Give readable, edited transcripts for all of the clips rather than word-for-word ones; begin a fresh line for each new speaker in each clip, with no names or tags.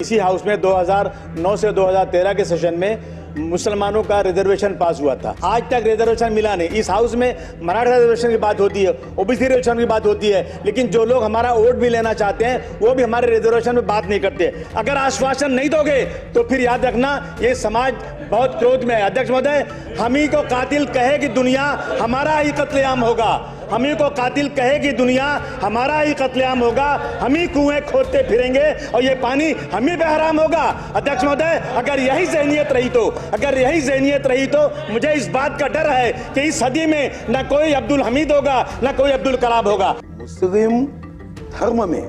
इसी हाउस में 2009 से 2013 के सेशन में मुसलमानों का रिजर्वेशन पास हुआ था। आज तक रिजर्वेशन मिला नहीं। इस हाउस में मराठा रिजर्वेशन की बात होती है, ओबीसी रिजर्वेशन की बात होती है, लेकिन जो लोग हमारा वोट भी लेना चाहते हैं वो भी हमारे रिजर्वेशन में बात नहीं करते। अगर आश्वासन नहीं दोगे तो फिर याद रखना ये समाज बहुत क्रोध में है। अध्यक्ष महोदय, हम ही को कातिल कहे कि दुनिया हमारा ही कत्लेआम होगा, हम ही को कातिल कहे कि दुनिया हमारा ही कत्लेआम होगा, हम ही कुएं खोदते फिरेंगे और ये पानी हम ही पे हराम होगा। अध्यक्ष महोदय, अगर यही ज़हनियत रही तो मुझे इस बात का डर है कि इस सदी में न कोई अब्दुल हमीद होगा न कोई अब्दुल कलाम होगा।
मुस्लिम धर्म में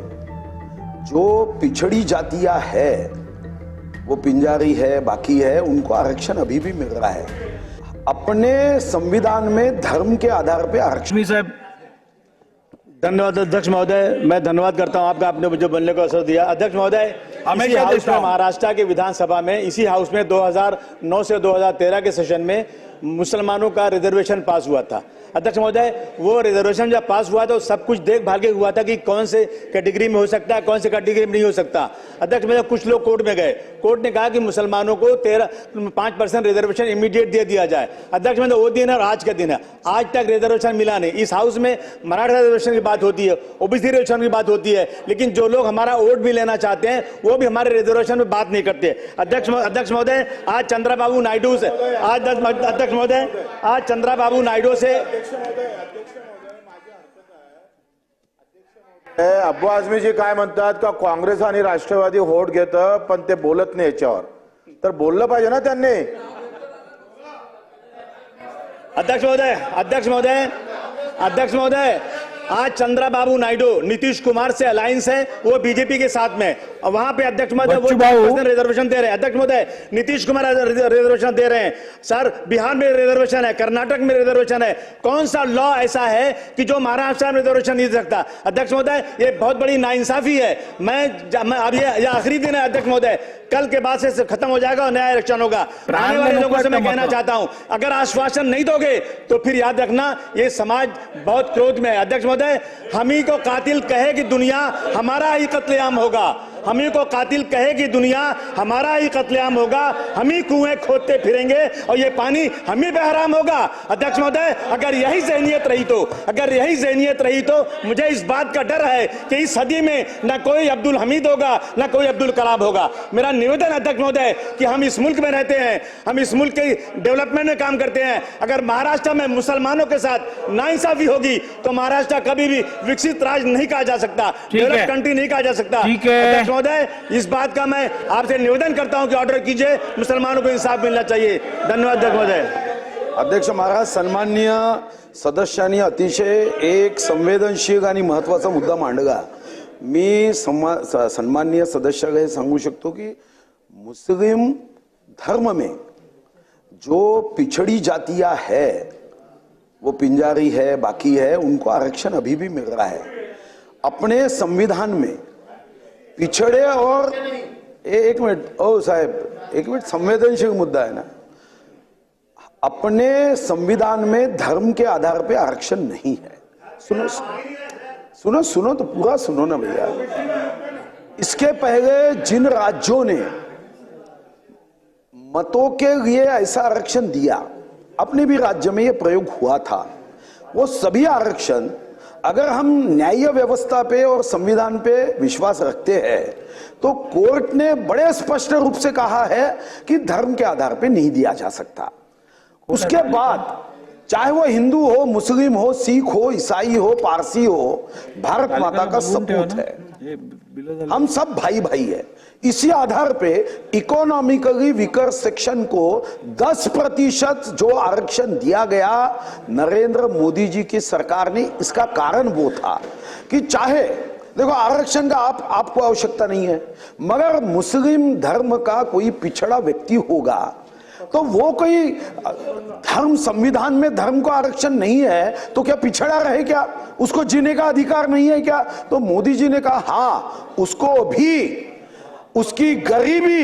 जो पिछड़ी जातियां है, वो पिंजारी है, बाकी है, उनको आरक्षण अभी भी मिल रहा है। अपने संविधान में धर्म के आधार पे आरक्षण।
साहब धन्यवाद अध्यक्ष महोदय, मैं धन्यवाद करता हूं आपका, आपने मुझे बोलने का अवसर दिया। अध्यक्ष महोदय, इसी हाउस में महाराष्ट्र के विधानसभा में इसी हाउस में 2009 से 2013 के सेशन में मुसलमानों का रिजर्वेशन पास हुआ था। अध्यक्ष महोदय, वो रिजर्वेशन जब पास हुआ तो सब कुछ देख भाल के हुआ था कि कौन से कैटेगरी में हो सकता है, कौन से कैटेगरी में नहीं हो सकता। अध्यक्ष महोदय, कुछ लोग कोर्ट में गए, कोर्ट ने कहा कि मुसलमानों को 5% रिजर्वेशन इमीडिएट दे दिया जाए। अध्यक्ष महोदय, वो दिन है और आज का दिन है, आज तक रिजर्वेशन मिला नहीं। इस हाउस में मराठा रिजर्वेशन की बात होती है, ओबीसी रिजर्वेशन की बात होती है, लेकिन जो लोग हमारा वोट भी लेना चाहते हैं वो भी हमारे रिजर्वेशन में बात नहीं करते। अध्यक्ष महोदय, आज चंद्रबाबू नायडू से अध्यक्ष महोदय, आज चंद्रबाबू नायडू से
अब्बू आझमीजी काय म्हणतात का काँग्रेस आणि राष्ट्रवादी वोट घेतं पण ते बोलत नाही याच्यावर, तर बोललं पाहिजे ना त्यांनी।
अध्यक्ष महोदय, आज चंद्रबाबू नायडू नीतीश कुमार से अलायंस है, वो बीजेपी के साथ में, और वहां पे अध्यक्ष महोदय वो रिजर्वेशन दे रहे हैं। अध्यक्ष महोदय, नीतीश कुमार रिजर्वेशन दे रहे हैं सर, बिहार में रिजर्वेशन है, कर्नाटक में रिजर्वेशन है। कौन सा लॉ ऐसा है कि जो महाराष्ट्र में रिजर्वेशन नहीं दे सकता? अध्यक्ष महोदय, ये बहुत बड़ी नाइंसाफी है। मैं अब ये आखिरी दिन है अध्यक्ष महोदय, कल के बाद से खत्म हो जाएगा और नया इलेक्शन होगा। आने वाले लोगों से मैं कहना चाहता हूं, अगर आश्वासन नहीं दोगे तो फिर याद रखना ये समाज बहुत क्रोध में है। अध्यक्ष महोदय, हम ही को कातिल कहे कि दुनिया हमारा ही कत्लेआम होगा, हम ही को कातिल कहे कि दुनिया हमारा ही कत्लेआम होगा, हम ही कुएं खोदते फिरेंगे और ये पानी हम ही पे हराम होगा। अध्यक्ष महोदय, अगर यही ज़हनियत रही तो मुझे इस बात का डर है कि इस सदी में न कोई अब्दुल हमीद होगा न कोई अब्दुल कलाम होगा। मेरा निवेदन अध्यक्ष महोदय कि हम इस मुल्क में रहते हैं, हम इस मुल्क के डेवलपमेंट में काम करते हैं। अगर महाराष्ट्र में मुसलमानों के साथ नाइंसाफी होगी तो महाराष्ट्र कभी भी विकसित राज्य नहीं कहा जा सकता, डेवलप कंट्री नहीं कहा जा सकता। अध्यक्ष महोदय, इस बात का मैं आपसे निवेदन करता हूं कि ऑर्डर कीजिए, मुसलमानों को इंसाफ मिलना चाहिए। धन्यवाद अध्यक्ष महोदय।
अध्यक्ष महाराज, सन्माननीय सदस्यांनी अतिशय एक संवेदनशील आणि महत्त्वाचा मुद्दा मांडला। मी सन्माननीय सदस्याला हे सांगू शकतो की मुस्लिम धर्म में जो पिछड़ी जातियां है, वो पिंजारी है, बाकी है, उनको आरक्षण अभी भी मिल रहा है। अपने संविधान में पिछड़े और एक मिनट साहब, एक मिनट, संवेदनशील मुद्दा है ना। अपने संविधान में धर्म के आधार पे आरक्षण नहीं है। सुनो तो पूरा सुनो ना भैया। इसके पहले जिन राज्यों ने मतों के लिए ऐसा आरक्षण दिया, अपने भी राज्य में यह प्रयोग हुआ था, वो सभी आरक्षण, अगर हम न्याय व्यवस्था पे और संविधान पे विश्वास रखते हैं तो कोर्ट ने बड़े स्पष्ट रूप से कहा है कि धर्म के आधार पे नहीं दिया जा सकता। उसके बाद चाहे वो हिंदू हो, मुस्लिम हो, सिख हो, ईसाई हो, पारसी हो, भारत माता का सपूत है, हम सब भाई भाई है। इसी आधार पे इकोनॉमिकली वीकर सेक्शन को 10% जो आरक्षण दिया गया नरेंद्र मोदी जी की सरकार ने, इसका कारण वो था कि चाहे देखो आरक्षण का आपको आवश्यकता नहीं है, मगर मुस्लिम धर्म का कोई पिछड़ा व्यक्ति होगा तो वो कोई धर्म, संविधान में धर्म को आरक्षण नहीं है तो क्या पिछड़ा रहे क्या? उसको जीने का अधिकार नहीं है क्या? तो मोदी जी ने कहा हाँ, उसको भी उसकी गरीबी,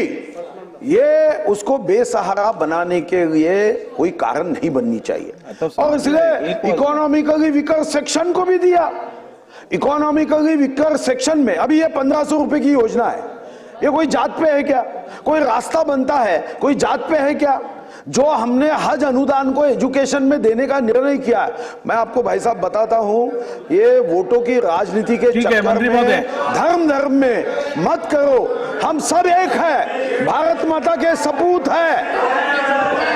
ये उसको बेसहारा बनाने के लिए कोई कारण नहीं बननी चाहिए, और इसलिए इकोनॉमिकली वीकर सेक्शन को भी दिया। इकोनॉमिकली वीकर सेक्शन में अभी ये 1500 रुपए की योजना है, ये कोई जात पे है क्या? कोई रास्ता बनता है कोई जात पे है क्या? जो हमने हज अनुदान को एजुकेशन में देने का निर्णय किया है, मैं आपको भाई साहब बताता हूं, ये वोटों की राजनीति के चक्कर में धर्म में मत करो। हम सब एक है, भारत माता के सपूत है।